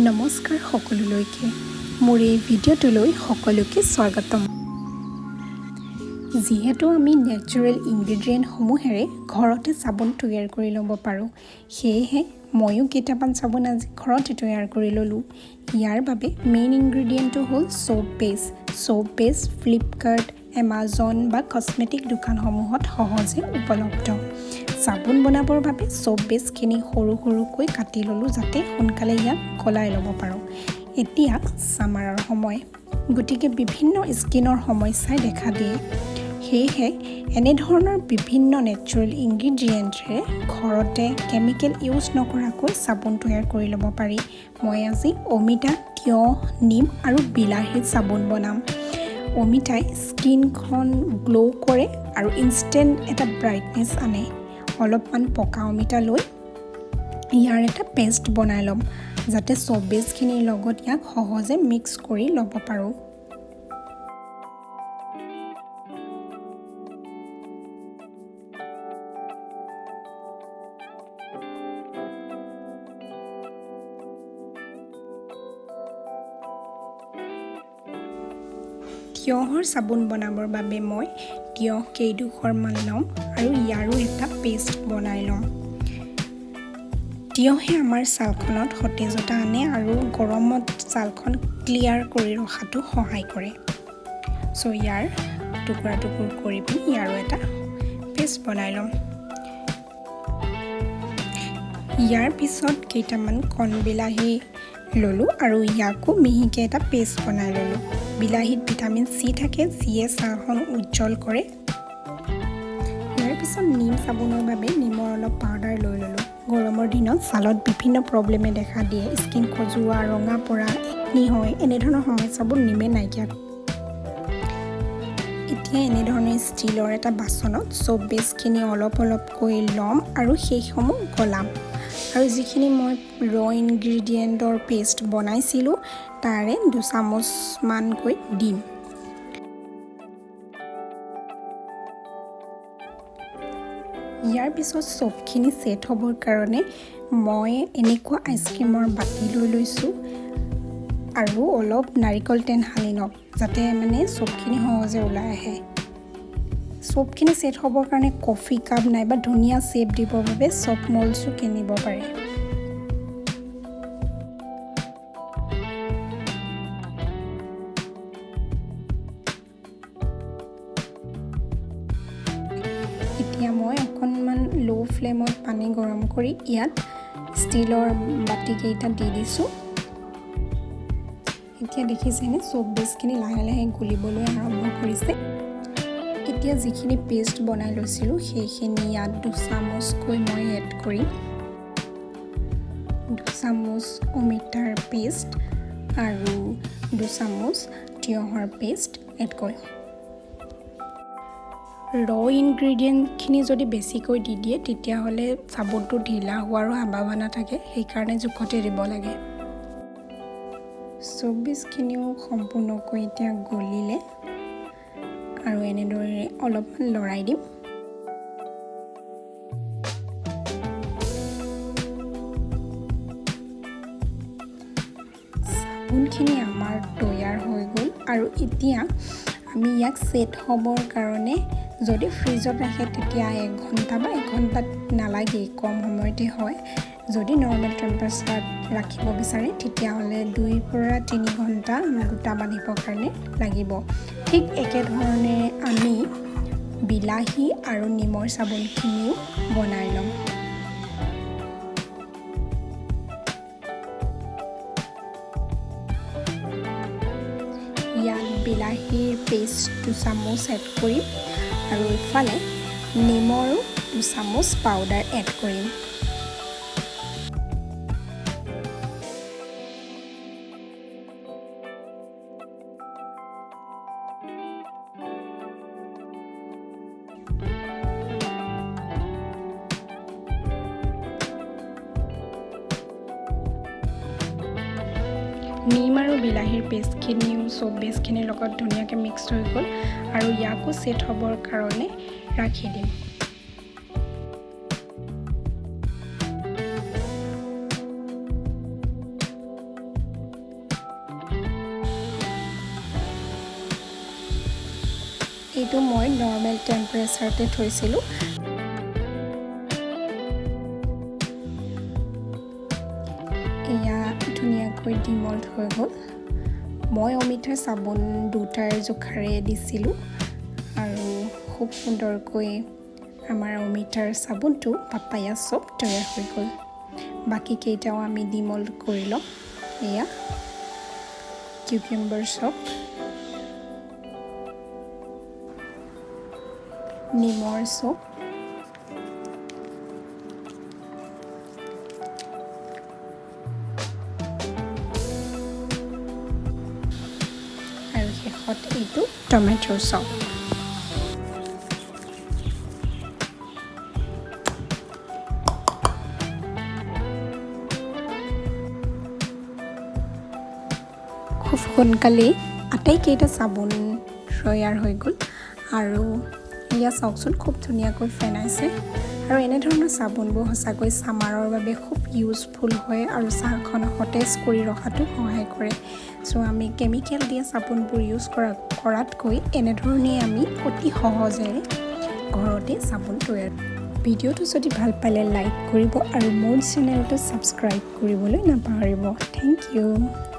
নমস্কাৰ সকলোলৈকে মোৰ এই ভিডিঅ'টোলৈ সকলোকে স্বাগতম। যিহেতু আমি নেচাৰেল ইনগ্ৰেডিয়েণ্টসমূহেৰে ঘৰতে চাবোন তৈয়াৰ কৰি ল'ব পাৰোঁ, সেয়েহে ময়ো কেইটামান চাবোন আজি ঘৰতে তৈয়াৰ কৰি ল'লোঁ। ইয়াৰ বাবে মেইন ইনগ্ৰেডিয়েণ্টটো হ'ল সোপ পেষ্ট ফ্লিপকাৰ্ট, এমাজন বা কছমেটিক দোকানসমূহত সহজে উপলব্ধ। চাবোন বনাবৰ বাবে সোপ পেষ্টখিনি সৰু সৰুকৈ কাটি ল'লোঁ যাতে সোনকালে ইয়াক গলাই ল'ব পাৰোঁ। এতিয়া ছামাৰৰ সময়, গতিকে বিভিন্ন স্কিনৰ সমস্যাই দেখা দিয়ে। সেয়েহে এনেধৰণৰ বিভিন্ন নেচাৰেল ইনগ্ৰেডিয়েণ্টেৰে ঘৰতে কেমিকেল ইউজ নকৰাকৈ চাবোন তৈয়াৰ কৰি ল'ব পাৰি। মই আজি অমিতা, তিয়ঁহ, নিম আৰু বিলাহীৰ চাবোন বনাম। অমিতাই স্কিনখন গ্ল' কৰে আৰু ইনষ্টেণ্ট এটা ব্ৰাইটনেছ আনে। অলপমান পকা অমিতা লৈ ইয়াৰ এটা পেষ্ট বনাই ল'ম যাতে সোপ পেষ্টখিনিৰ লগত ইয়াক সহজে মিক্স কৰি ল'ব পাৰোঁ। তিয়ঁহৰ চাবোন বনাবৰ বাবে মই তিয়ঁহ কেইডোখৰমান ল'ম আৰু ইয়াৰো এটা পেষ্ট বনাই ল'ম। তিয়ঁহে আমাৰ ছালখনত সতেজতা আনে আৰু গৰমত ছালখন ক্লিয়াৰ কৰি ৰখাটো সহায় কৰে। ইয়াৰ টুকুৰা কৰি পিনি ইয়াৰো এটা পেষ্ট বনাই ল'ম। ইয়াৰ পিছত কেইটামান কণ বিলাহী ল'লোঁ আৰু ইয়াকো মিহিকৈ এটা পেষ্ট বনাই ল'লোঁ। বিলাহীত ভিটামিন চি থাকে যিয়ে ছালখন উজ্জ্বল কৰে। ইয়াৰ পিছত নিম চাবোনৰ বাবে নিমৰ অলপ পাউডাৰ লৈ ল'লোঁ। গৰমৰ দিনত ছালত বিভিন্ন প্ৰব্লেমে দেখা দিয়ে, স্কিন খজুৱা, ৰঙা পৰা, একনি হয়, এনেধৰণৰ সমস্যাবোৰ নিমে নাইকিয়া কৰে। এতিয়া এনেধৰণে ষ্টীলৰ এটা বাচনত সোপ পেষ্টখিনি অলপ অলপকৈ ল'ম আৰু সেইসমূহ গলাম আৰু যিখিনি মই ইনগ্ৰেডিয়েণ্টৰ পেষ্ট বনাইছিলোঁ তাৰে 2 চামুচমানকৈ দিম। ইয়াৰ পিছত সোপখিনি ছেট হ'বৰ কাৰণে মই এনেকুৱা আইচক্ৰীমৰ বাতি লৈ লৈছোঁ আৰু অলপ নাৰিকল তেল সানি ল'ম যাতে সোপখিনি সহজে ওলাই আহে। সোপখিনি ছেট হ'বৰ কাৰণে কফি কাপ নাইবা ধুনীয়া শ্বেপ দিবৰ বাবে সোপ মল্ডছো কিনিব পাৰে। এতিয়া মই অকণমান ল' ফ্লেমত পানী গৰম কৰি ইয়াত ষ্টীলৰ বাতিকেইটা দি দিছোঁ। এতিয়া দেখিছেনে সোপ পেষ্টখিনি লাহে লাহে গলিবলৈ আৰম্ভ কৰিছে। এতিয়া যিখিনি পেষ্ট বনাই লৈছিলোঁ সেইখিনি ইয়াত 2 চামুচকৈ মই এড কৰিম। 2 চামুচ অমিতাৰ পেষ্ট আৰু 2 চামুচ তিয়ঁহৰ পেষ্ট এড কৰিম। ইনগ্ৰেডিয়েণ্টখিনি যদি বেছিকৈ দি দিয়ে তেতিয়াহ'লে চাবোনটো ঢিলা হোৱাৰো সম্ভাৱনা থাকে, সেইকাৰণে জোখতে দিব লাগে। সোপ পেষ্টখিনিও সম্পূৰ্ণকৈ এতিয়া গলিলে আৰু এনেদৰে অলপমান লৰাই দিম। চাবোনখিনি আমাৰ তৈয়াৰ হৈ গ'ল আৰু এতিয়া আমি ইয়াক ছেট হ'বৰ কাৰণে যদি ফ্ৰিজত ৰাখে তেতিয়া 1 ঘণ্টা বা 1 ঘণ্টাত নালাগেই, কম সময়তে হয়। যদি নৰ্মেল টেম্পাৰেচাৰত ৰাখিব বিচাৰে তেতিয়াহ'লে 2 পৰা 3 ঘণ্টা গোটা বান্ধিবৰ কাৰণে লাগিব। ঠিক একেধৰণে আমি বিলাহী আৰু নিমৰ চাবোনখিনিও বনাই ল'ম। ইয়াত বিলাহীৰ পেষ্ট 2 চামুচ এড কৰিম আৰু ইফালে নিমৰো 2 চামুচ পাউডাৰ এড কৰিম। নিম আৰু বিলাহীৰ পেষ্টখিনিও সোপ পেষ্টখিনিৰ লগত ধুনীয়াকৈ মিক্স হৈ গ'ল আৰু ইয়াকো ছেট হ'বৰ কাৰণে ৰাখি দিম। এইটো মই নৰ্মেল টেম্পাৰেচাৰতে থৈছিলোঁ। এয়া ধুনীয়াকৈ ডিমল্ট হৈ গ'ল। মই অমিতাৰ চাবোন 2টাৰ জোখাৰে দিছিলোঁ আৰু খুব সুন্দৰকৈ আমাৰ অমিতাৰ চাবোনটো পাপায়া চপ তৈয়াৰ হৈ গ'ল। বাকী কেইটাও আমি ডিমল্ট কৰি ল'ম। এয়া কিউকাম্বাৰ চপ, নিমৰ চপ, আৰু শেষত এইটো টমেটোৰ চপ। খুব সোনকালেই আটাইকেইটা চাবোন তৈয়াৰ হৈ গ'ল আৰু এয়া চাওকচোন খুব ধুনীয়াকৈ ফেনাইছে। আৰু এনেধৰণৰ চাবোনবোৰ সঁচাকৈ ছামাৰৰ বাবে খুব ইউজফুল হয় আৰু চাহখন সতেজ কৰি ৰখাটো সহায় কৰে। চ' আমি কেমিকেল দিয়া চাবোনবোৰ ইউজ কৰাতকৈ এনেধৰণেই আমি অতি সহজেৰে ঘৰতে চাবোন তৈয়াৰ। ভিডিঅ'টো যদি ভাল পালে লাইক কৰিব আৰু মোৰ চেনেলটো ছাবস্ক্ৰাইব কৰিবলৈ নাপাহৰিব। Thank U.